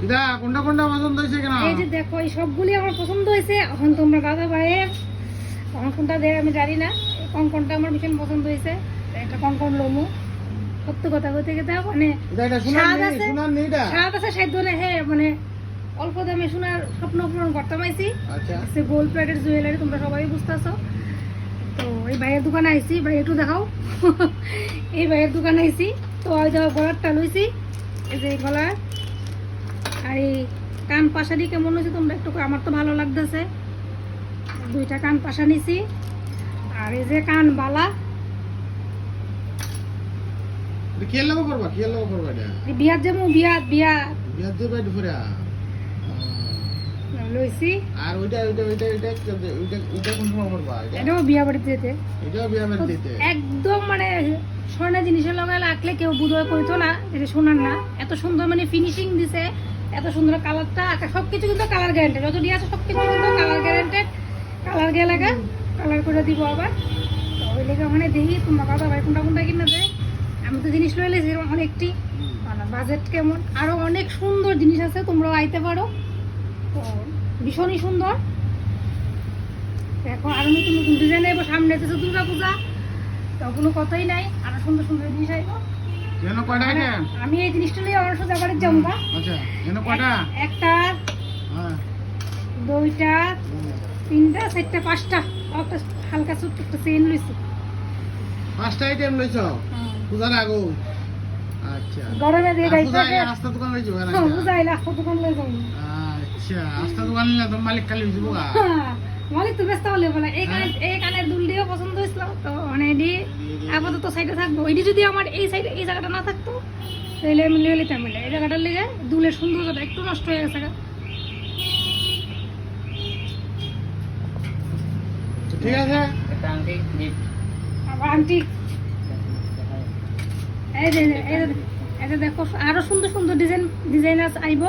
এটা কোনটা কোনটা পছন্দ হইছে কেন? এই যে দেখো এই সবগুলি আমার পছন্দ হয়েছে। এখন তোমরা দাদা ভাইয়ের কোনটা দেয় আমি জানি না। এই কঙ্কনটা আমার ভীষণ পছন্দ হয়েছে। এটা কঙ্কন লমু সত্য কথা বলতে গেলে মানে এটা সোনার নেই, সোনার নেই এটা। স্বাদ আছে সাধ্য নেই। হ্যাঁ মানে অল্প দামে সোনার স্বপ্ন পূরণ করতে পাইছি। আচ্ছা সে গোল্ড প্লেটের জুয়েলারি তোমরা সবাই বুঝতেছো। তো এই ভাইয়ের দোকানে আইছি, ভাই একটু দেখাও। এই ভাইয়ের দোকানে আইছি। তো ওই দেখো গলারটা লইছি, এই যে গলার। আর এই কান পাশারি কেমন হয়েছে তোমরা একটু, আমার তো ভালো লাগতেছে। দুইটা কান পাশা নিছি। আর এই যে কান বালা কি লাগো করবা, কি লাগো করবা এটা? এই বিয়ার যেমন বিয়াত বিয়ার দেবে দুপুরে। লইছি। আর ওইটা ওইটা ওইটা ওইটা ওইটা ওইটা কোন সময় করবা? এটাও বিয়া বাড়িতে যেতে, এটাও বিয়া বাড়ি দিতে একদম মানে স্বর্ণা জিনিসের লগে লাগলে কেউ বুঝতে কইতো না এটা সোনার না। এত সুন্দর মানে ফিনিশিং দিছে, এত সুন্দর কালারটা, সবকিছু কিন্তু কালার গ্যারান্টেড। যত দিয়ে আছে সবকিছু কিন্তু কালার গ্যারান্টেড। কালার গে লাগা কালার করে দিব আবার। তো ওই লেগে ওখানে দেখি তোমরা দাদা ভাই কোনটা কোনটা কিনে দেয়। আমি তো জিনিস লইলে যেরকম অনেকটি বাজেট কেমন, আরো অনেক সুন্দর জিনিস আছে, তোমরাও আইতে পারো। তো ভীষণই সুন্দর। দেখো আরো নতুন নতুন ডিজাইন আইব, সামনে এসেছে দুর্গা পূজা, তো কোনো কথাই নাই, আরো সুন্দর সুন্দর জিনিস আইব। যেন কয়টা এটা? আমি এই জিনিসটা নিয়ে আমার সোজা বাড়ির যাবো। আচ্ছা যেন কয়টা? একটা, হ্যাঁ, দুইটা, তিনটা, চারটা, পাঁচটা। একটা হালকা ছোট্ট একটা চেইন লইছি। পাঁচটা আইটেম লইছো পূজার আগো? আচ্ছা গরমে দিয়ে গাইতে পূজায় আস্তা দোকান লইছো না? বুঝাইলে আস্ত দোকান লই যাবো। আচ্ছা আস্তা দোকান নিলে তো মালিক খালি হইছো গা। মালিক তো ব্যস্ত হলে বলে এই কানের দুল দিয়েও পছন্দ হয়েছিল। তো মানে এটি আপাতত সাইডে থাকবো। এটি যদি আমার এই সাইডে এই জায়গাটা না থাকতো তাহলে আমি লিয়ে নিতাম। এই জায়গাটার লেগে দুলের সৌন্দর্যটা একটু নষ্ট হয়ে গেছে। ঠিক আছে। আবার আন্টি এই যে এটা দেখো আরো সুন্দর সুন্দর ডিজাইন আইব।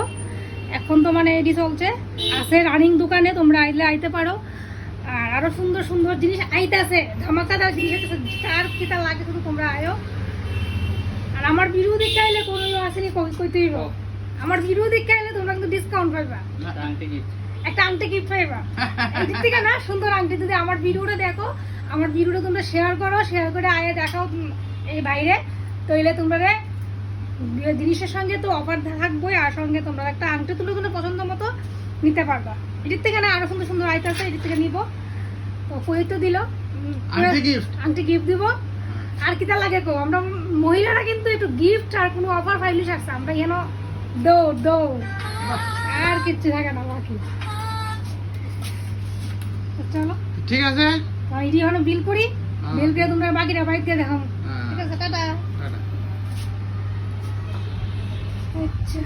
এখন তো মানে এটি চলছে আছে রানিং দোকানে, তোমরা আইলে আইতে পারো। আর আরো সুন্দর সুন্দর জিনিস আইতে আছে, ধামাকাদার জিনিস আছে। কার কিটা লাগে শুধু তোমরা আয়ো। আর আমার ভিডিও দেখতে আইলে কোনো আসেনি কইতেই আমার ভিডিও দেখতে আইলে তোমরা কিন্তু ডিসকাউন্ট পাইবা, একটা আংটি গিফট পাইবা। এদিক থেকে না সুন্দর আংটি। যদি আমার ভিডিওটা দেখো, আমার ভিডিওটা তোমরা শেয়ার করো, শেয়ার করে আয়ে দেখাও এই বাইরে, তইলে তোমরা জিনিসের সঙ্গে তো অফার থাকবোই, আর সঙ্গে তোমরা একটা আংটি তুলে তুলে পছন্দ মতো নিতে পারবা। এদিক থেকে না আরো সুন্দর সুন্দর আইতে আছে, এদিক থেকে নিবো। তো কই তো দিল আংটি গিফট দিব। আর কিটা লাগে কো, আমরা মহিলারা কিন্তু একটু গিফট আর কোনো অফার ফাইলি থাকছে আমরা এখানে দো আর কিচ্ছু থাকে না বাকি। চলো ঠিক আছে, এটি হলো বিল করি। বিল করে তোমরা বাকিটা বাড়িতে দেখাম। ঠিক আছে, টাটা। টাটা। আচ্ছা।